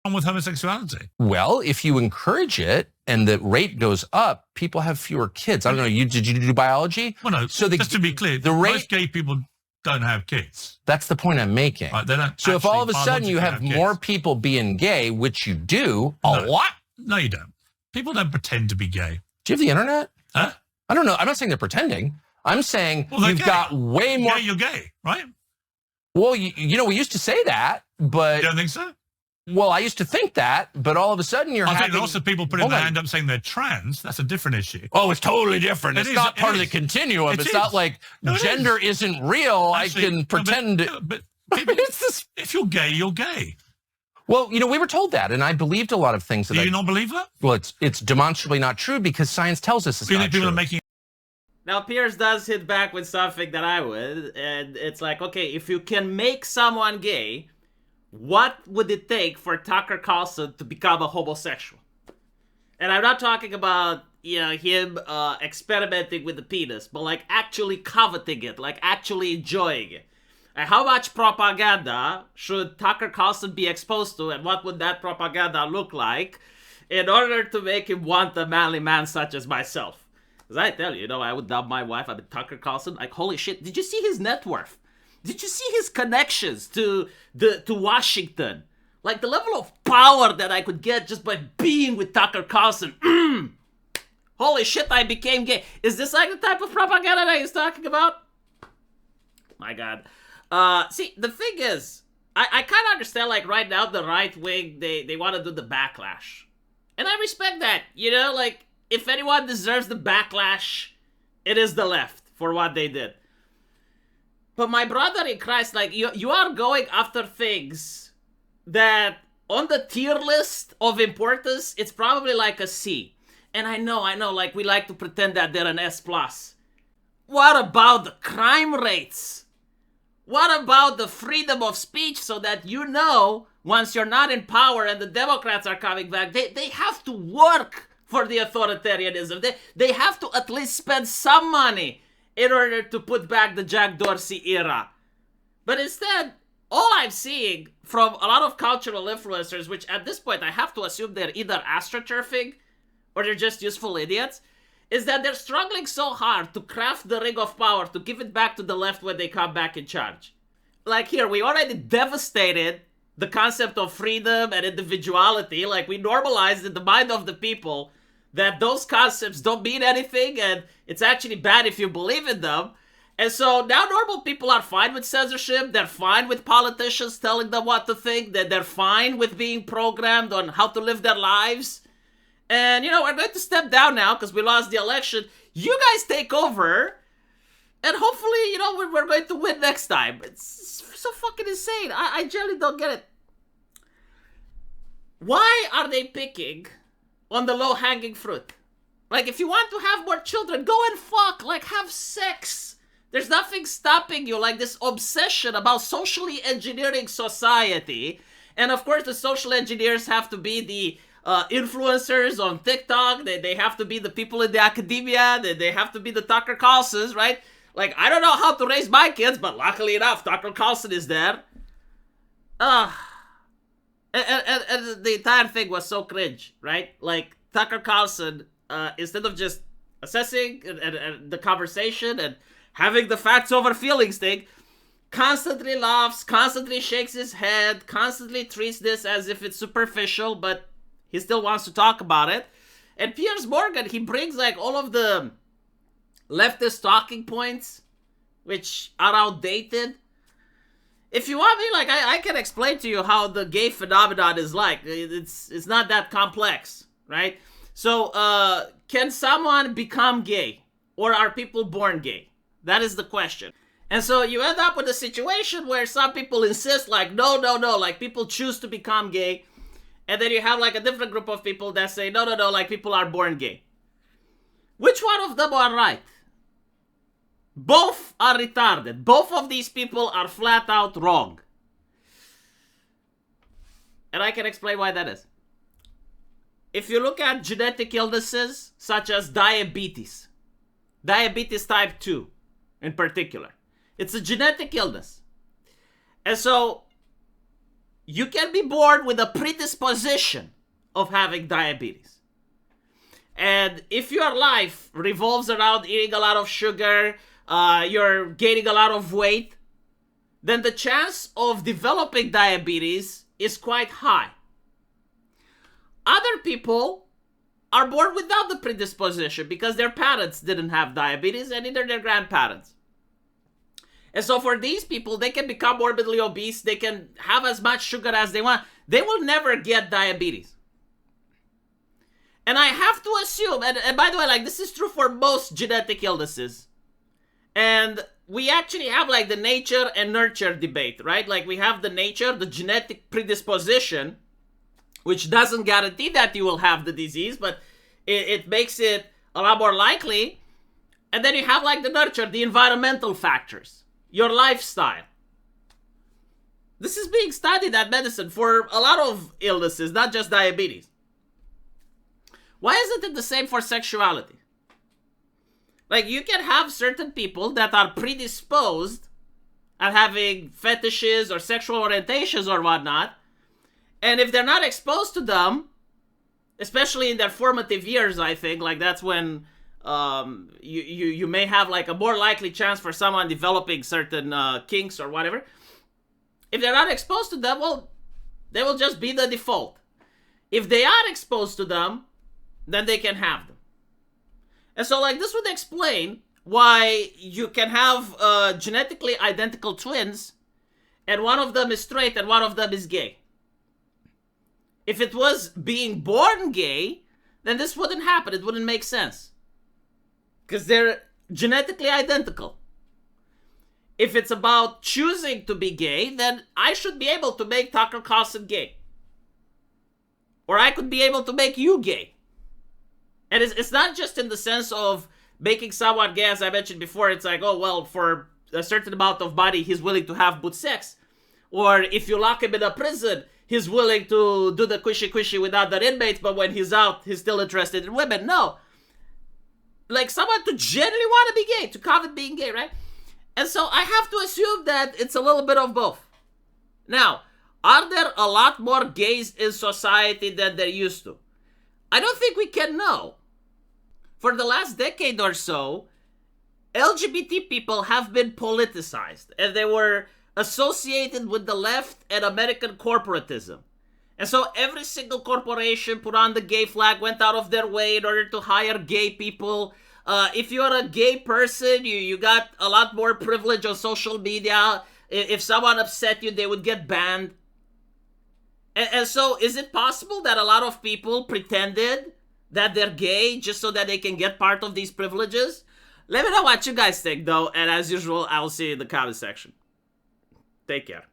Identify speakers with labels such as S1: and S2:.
S1: wrong with homosexuality?
S2: Well, if you encourage it and the rate goes up, people have fewer kids. I don't know. Did you do biology?
S1: Well, no. So just to be clear, most gay people don't have kids.
S2: That's the point I'm making.
S1: Right, they don't.
S2: So if all of a sudden you have more people being gay, which you do a lot.
S1: No, you don't. People don't pretend to be gay.
S2: Do you have the internet?
S1: Huh?
S2: I don't know. I'm not saying they're pretending. I'm saying you've got way more.
S1: Yeah, you're gay, right?
S2: Well, you know, we used to say that, but...
S1: You don't think so?
S2: Well, I used to think that, but all of a sudden you're having...
S1: I think lots of people putting their hand up saying they're trans. That's a different issue.
S2: Oh, it's totally different. It's not part of the continuum. It's not like gender isn't real. Actually, I can pretend...
S1: But if you're gay, you're gay.
S2: Well, you know, we were told that, and I believed a lot of things.
S1: Do you not believe that?
S2: Well, it's demonstrably not true because science tells us it's not true.
S1: People are making...
S3: Now, Piers does hit back with something that I would, and it's like, okay, if you can make someone gay, what would it take for Tucker Carlson to become a homosexual? And I'm not talking about, you know, him experimenting with the penis, but like actually coveting it, like actually enjoying it. And how much propaganda should Tucker Carlson be exposed to, and what would that propaganda look like in order to make him want a manly man such as myself? Because I tell you, I would dub my wife. I'm Tucker Carlson. Like, holy shit. Did you see his net worth? Did you see his connections to Washington? Like, the level of power that I could get just by being with Tucker Carlson. Holy shit, I became gay. Is this like the type of propaganda that he's talking about? My God. See, the thing is, I kind of understand, like, right now, the right wing, they want to do the backlash. And I respect that, like, if anyone deserves the backlash, it is the left for what they did. But my brother in Christ, like, you are going after things that on the tier list of importance, it's probably like a C. And I know, like, we like to pretend that they're an S+. What about the crime rates? What about the freedom of speech so that once you're not in power and the Democrats are coming back, they have to work for the authoritarianism. They have to at least spend some money in order to put back the Jack Dorsey era. But instead, all I'm seeing from a lot of cultural influencers, which at this point I have to assume they're either astroturfing or they're just useful idiots, is that they're struggling so hard to craft the ring of power to give it back to the left when they come back in charge. Like here, we already devastated the concept of freedom and individuality. Like, we normalized in the mind of the people that those concepts don't mean anything, and it's actually bad if you believe in them. And so now normal people are fine with censorship. They're fine with politicians telling them what to think. They're fine with being programmed on how to live their lives. And, we're going to step down now because we lost the election. You guys take over, and hopefully, we're going to win next time. It's so fucking insane. I generally don't get it. Why are they picking on the low-hanging fruit? Like, if you want to have more children, go and fuck. Like, have sex. There's nothing stopping you. Like, this obsession about socially engineering society. And, of course, the social engineers have to be the influencers on TikTok. They have to be the people in the academia. They have to be the Tucker Carlsons, right? Like, I don't know how to raise my kids, but luckily enough, Tucker Carlson is there. And the entire thing was so cringe, right? Like, Tucker Carlson, instead of just assessing and the conversation and having the facts over feelings thing, constantly laughs, constantly shakes his head, constantly treats this as if it's superficial, but he still wants to talk about it. And Piers Morgan, he brings like all of the leftist talking points, which are outdated. If you want me, like, I can explain to you how the gay phenomenon is like. It's not that complex, right? So, can someone become gay? Or are people born gay? That is the question. And so you end up with a situation where some people insist, like, no, like, people choose to become gay. And then you have, like, a different group of people that say, no, like, people are born gay. Which one of them are right? Both are retarded. Both of these people are flat out wrong. And I can explain why that is. If you look at genetic illnesses such as diabetes type 2 in particular, it's a genetic illness. And so you can be born with a predisposition of having diabetes. And if your life revolves around eating a lot of sugar, you're gaining a lot of weight, then the chance of developing diabetes is quite high. Other people are born without the predisposition because their parents didn't have diabetes and neither their grandparents. And so for these people, they can become morbidly obese, they can have as much sugar as they want, they will never get diabetes. And I have to assume, and by the way, like, this is true for most genetic illnesses. And we actually have like the nature and nurture debate, right? Like we have the nature, the genetic predisposition, which doesn't guarantee that you will have the disease, but it makes it a lot more likely. And then you have like the nurture, the environmental factors, your lifestyle. This is being studied at medicine for a lot of illnesses, not just diabetes. Why isn't it the same for sexuality? Like, you can have certain people that are predisposed at having fetishes or sexual orientations or whatnot, and if they're not exposed to them, especially in their formative years, I think, like that's when you may have like a more likely chance for someone developing certain kinks or whatever. If they're not exposed to them, well, they will just be the default. If they are exposed to them, then they can have them. And so, like, this would explain why you can have genetically identical twins, and one of them is straight and one of them is gay. If it was being born gay, then this wouldn't happen. It wouldn't make sense. Because they're genetically identical. If it's about choosing to be gay, then I should be able to make Tucker Carlson gay. Or I could be able to make you gay. And it's not just in the sense of making someone gay, as I mentioned before. It's like, oh, well, for a certain amount of money, he's willing to have good sex. Or if you lock him in a prison, he's willing to do the quishy with other inmates, but when he's out, he's still interested in women. No. Like, someone to genuinely want to be gay, to covet being gay, right? And so I have to assume that it's a little bit of both. Now, are there a lot more gays in society than there used to? I don't think we can know. For the last decade or so, LGBT people have been politicized, and they were associated with the left and American corporatism. And so every single corporation put on the gay flag, went out of their way in order to hire gay people. If you're a gay person, you got a lot more privilege on social media. If someone upset you, they would get banned. And so is it possible that a lot of people pretended that they're gay just so that they can get part of these privileges? Let me know what you guys think, though. And as usual, I'll see you in the comment section. Take care.